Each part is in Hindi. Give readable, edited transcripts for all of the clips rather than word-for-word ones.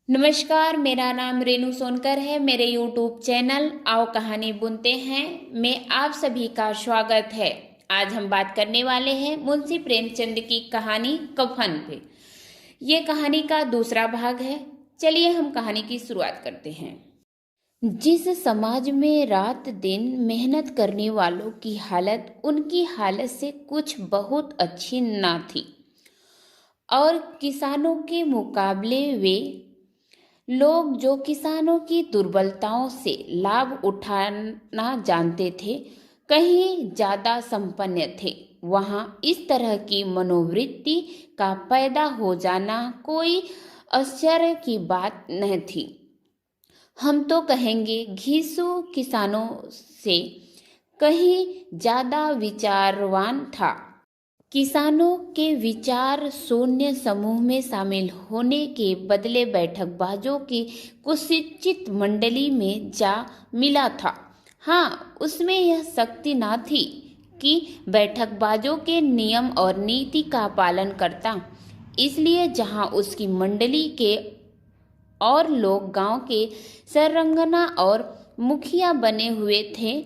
नमस्कार, मेरा नाम रेनू सोनकर है। मेरे यूट्यूब चैनल आओ कहानी बुनते हैं में आप सभी का स्वागत है। आज हम बात करने वाले हैं मुंशी प्रेमचंद की कहानी कफन पे। ये कहानी का दूसरा भाग है। चलिए हम कहानी की शुरुआत करते हैं। जिस समाज में रात दिन मेहनत करने वालों की हालत उनकी हालत से कुछ बहुत अच्छी ना थी और किसानों के मुकाबले वे लोग जो किसानों की दुर्बलताओं से लाभ उठाना जानते थे कहीं ज्यादा संपन्न थे। वहां इस तरह की मनोवृत्ति का पैदा हो जाना कोई आश्चर्य की बात नहीं थी। हम तो कहेंगे घिसू किसानों से कहीं ज्यादा विचारवान था। किसानों के विचार शून्य समूह में शामिल होने के बदले बैठकबाजों की कुछ मंडली में जा मिला था। हाँ, उसमें यह शक्ति ना थी कि बैठकबाजों के नियम और नीति का पालन करता। इसलिए जहाँ उसकी मंडली के और लोग गांव के सरंगना और मुखिया बने हुए थे,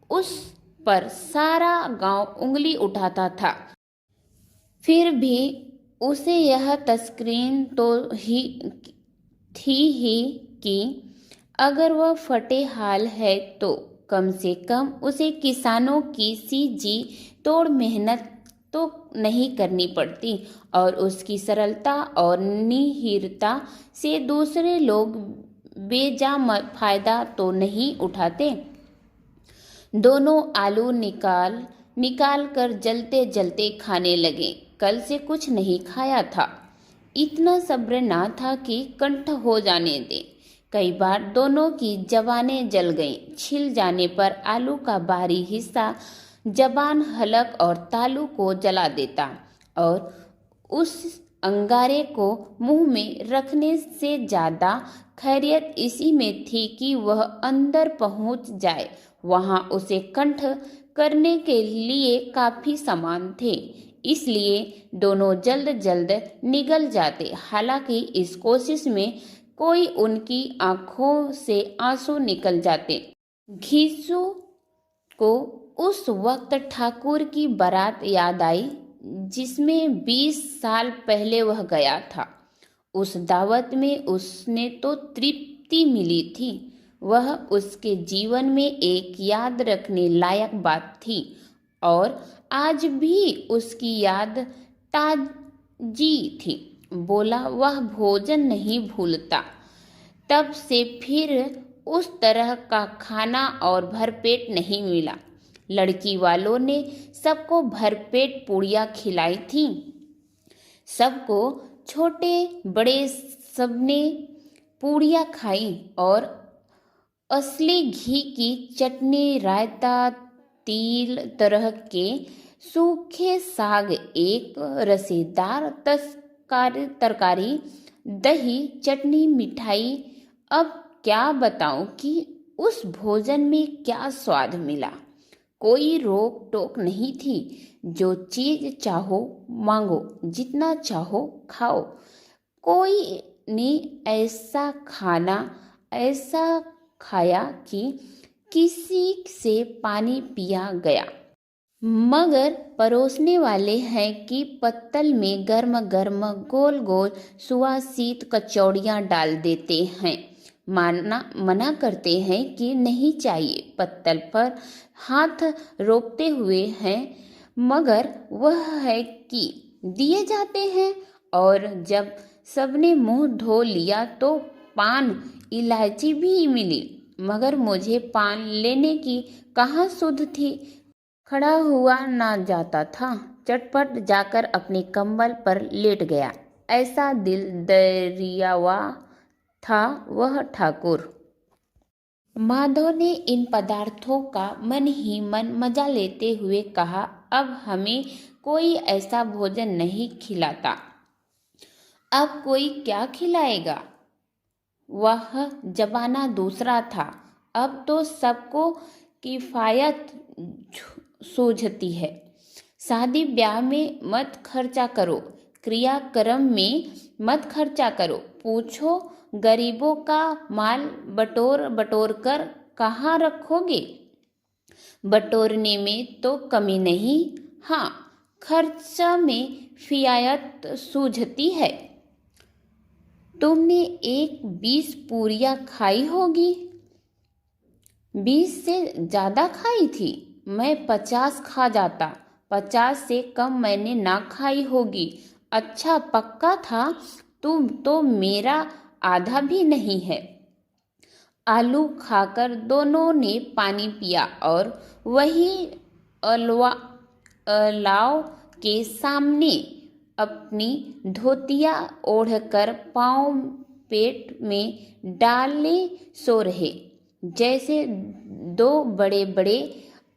उस पर सारा गांव उंगली उठाता था। फिर भी उसे यह तस्कीन तो ही थी ही कि अगर वह फटे हाल है तो कम से कम उसे किसानों की सी जी तोड़ मेहनत तो नहीं करनी पड़ती और उसकी सरलता और निहिरता से दूसरे लोग बेजा फायदा तो नहीं उठाते। दोनों आलू निकाल कर जलते जलते खाने लगे। कल से कुछ नहीं खाया था। इतना सब्र ना था कि कंठ हो जाने दे। कई बार दोनों की जबानें जल गईं। छिल जाने पर आलू का बाहरी हिस्सा जबान, हलक और तालू को जला देता और उस अंगारे को मुंह में रखने से ज्यादा खैरियत इसी में थी कि वह अंदर पहुंच जाए। वहां उसे कंठ करने के लिए काफी सामान थे, इसलिए दोनों जल्द जल्द निगल जाते। हालांकि इस कोशिश में कोई उनकी आंखों से आंसू निकल जाते। घिसू को उस वक्त ठाकुर की बारात याद आई जिसमें 20 साल पहले वह गया था। उस दावत में उसने तो तृप्ति मिली थी। वह उसके जीवन में एक याद रखने लायक बात थी और आज भी उसकी याद ताजी थी। बोला वह भोजन नहीं भूलता। तब से फिर उस तरह का खाना और भरपेट नहीं मिला। लड़की वालों ने सबको भरपेट पूड़ियाँ खिलाई थी। सबको, छोटे बड़े सबने पूड़ियाँ खाई और असली घी की चटनी, रायता, तिल तरह के सूखे साग, एक रसेदार तरकारी, दही, चटनी, मिठाई। अब क्या बताऊं कि उस भोजन में क्या स्वाद मिला। कोई रोक टोक नहीं थी। जो चीज चाहो मांगो, जितना चाहो खाओ। कोई ने ऐसा खाया कि किसी से पानी पिया गया। मगर परोसने वाले हैं कि पत्तल में गर्म गर्म गोल गोल सुवासित कचौड़ियाँ डाल देते हैं। मना करते हैं कि नहीं चाहिए। पत्तल पर हाथ रोकते हुए हैं, मगर वह है कि दिए जाते हैं। और जब सबने मुंह धो लिया तो पान इलायची भी मिली, मगर मुझे पान लेने की कहाँ सुध थी। खड़ा हुआ ना जाता था। चटपट जाकर अपने कंबल पर लेट गया। ऐसा दिल दरियावा था वह ठाकुर। माधव ने इन पदार्थों का मन ही मन मजा लेते हुए कहा, अब हमें कोई ऐसा भोजन नहीं खिलाता। अब कोई क्या खिलाएगा। वह जमाना दूसरा था। अब तो सबको किफायत सूझती है। शादी ब्याह में मत खर्चा करो। क्रियाक्रम में मत खर्चा करो। पूछो, गरीबों का माल बटोर बटोर कर कहाँ रखोगे? बटोरने में तो कमी नहीं, हाँ खर्चा में फियायत सूझती है। तुमने एक 20 पूरियां खाई होगी। 20 से ज़्यादा खाई थी। मैं 50 खा जाता। 50 से कम मैंने ना खाई होगी। अच्छा पक्का था, तुम तो मेरा आधा भी नहीं है। आलू खाकर दोनों ने पानी पिया और वही अलाव के सामने अपनी धोतिया ओढ़कर पाँव पेट में डाले सो रहे, जैसे दो बड़े बड़े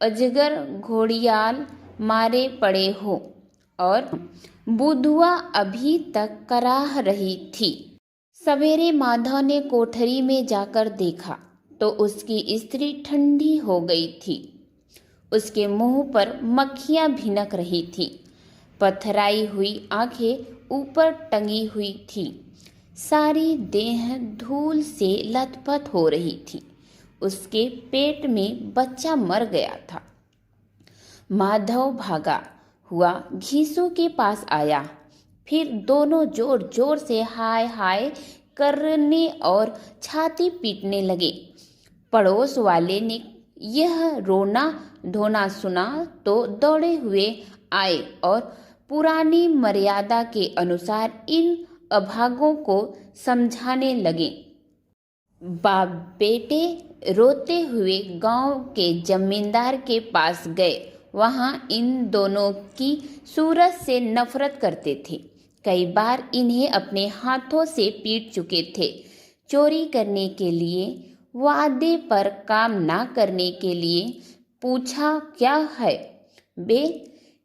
अजगर घोड़ियाल मारे पड़े हो। और बुधवा अभी तक कराह रही थी। सवेरे माधव ने कोठरी में जाकर देखा तो उसकी स्त्री ठंडी हो गई थी। उसके मुंह पर मक्खियां भिनक रही थी। पथराई हुई आंखें ऊपर टंगी हुई थी। सारी देह धूल से लथपथ हो रही थी। उसके पेट में बच्चा मर गया था। माधव भागा हुआ घीसू के पास आया। फिर दोनों जोर जोर से हाय हाय करने और छाती पीटने लगे। पड़ोस वाले ने यह रोना धोना सुना तो दौड़े हुए आए और पुरानी मर्यादा के अनुसार इन अभागों को समझाने लगे। बाप बेटे रोते हुए गांव के जमींदार के पास गए। वहां इन दोनों की सूरत से नफरत करते थे। कई बार इन्हें अपने हाथों से पीट चुके थे। चोरी करने के लिए, वादे पर काम ना करने के लिए। पूछा, क्या है बे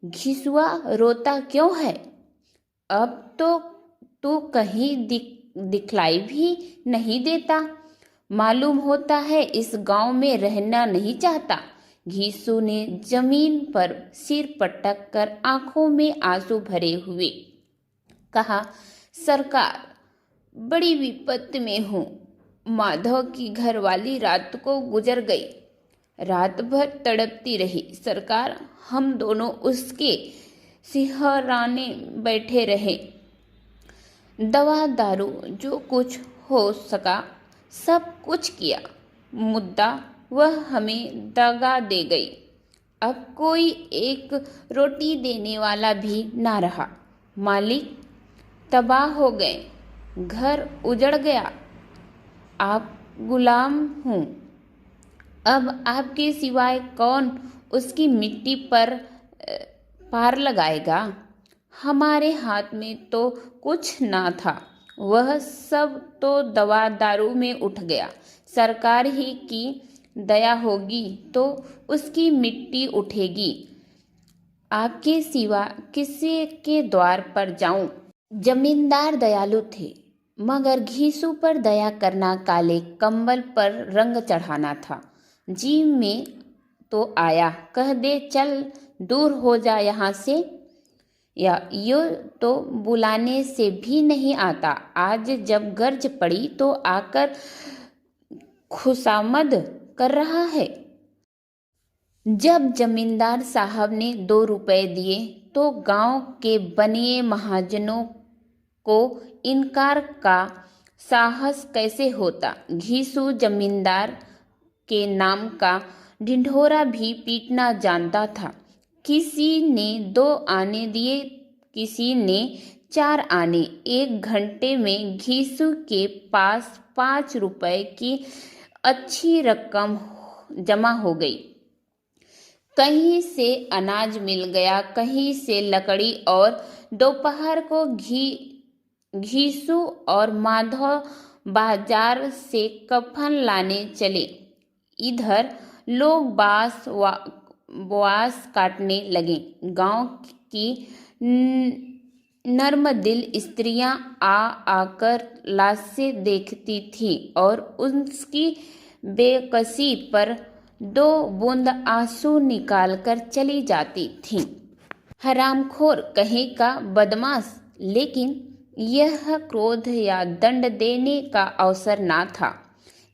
घिसुआ, रोता क्यों है? अब तो तू कहीं दिखलाई भी नहीं देता। मालूम होता है इस गांव में रहना नहीं चाहता। घीसू ने जमीन पर सिर पटक कर आंखों में आंसू भरे हुए कहा, सरकार बड़ी विपत्ति में हूँ। माधव की घरवाली रात को गुजर गई। रात भर तड़पती रही। सरकार, हम दोनों उसके सिहराने बैठे रहे। दवा दारू जो कुछ हो सका सब कुछ किया। मुद्दा वह हमें दगा दे गई। अब कोई एक रोटी देने वाला भी ना रहा। मालिक तबाह हो गए। घर उजड़ गया। आप गुलाम हूँ। अब आपके सिवाय कौन उसकी मिट्टी पर पार लगाएगा? हमारे हाथ में तो कुछ ना था। वह सब तो दवा दारू में उठ गया। सरकार ही की दया होगी तो उसकी मिट्टी उठेगी। आपके सिवा किसी के द्वार पर जाऊं? जमींदार दयालु थे, मगर घीसू पर दया करना काले कंबल पर रंग चढ़ाना था। जी में तो आया, कह दे चल दूर हो जा यहाँ से। या यो तो बुलाने से भी नहीं आता। आज जब गर्ज पड़ी तो आकर खुशामद कर रहा है। जब जमींदार साहब ने 2 रुपए दिए तो गांव के बनिए महाजनों को इनकार का साहस कैसे होता। घीसू जमींदार के नाम का ढिंढोरा भी पीटना जानता था। किसी ने 2 आने दिए, किसी ने 4 आने। 1 घंटे में घीसू के पास 5 रुपए की अच्छी रकम जमा हो गई। कहीं से अनाज मिल गया, कहीं से लकड़ी, और दोपहर को घीसू और माधव बाजार से कफन लाने चले। इधर लोग बांस काटने लगे। गांव की नर्मदिल स्त्रियां आकर लाशें देखती थी और उसकी बेकसी पर 2 बूंद आंसू निकालकर चली जाती थीं। हरामखोर कहीं का बदमाश, लेकिन यह क्रोध या दंड देने का अवसर ना था।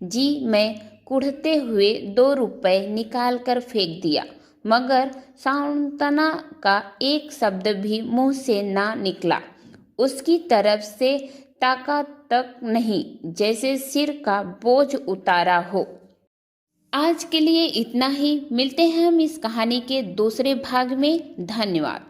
जी, मैं कुढ़ते हुए 2 रुपए निकाल कर फेंक दिया, मगर सांत्वना का एक शब्द भी मुंह से ना निकला। उसकी तरफ से ताका तक नहीं, जैसे सिर का बोझ उतारा हो। आज के लिए इतना ही। मिलते हैं हम इस कहानी के दूसरे भाग में। धन्यवाद।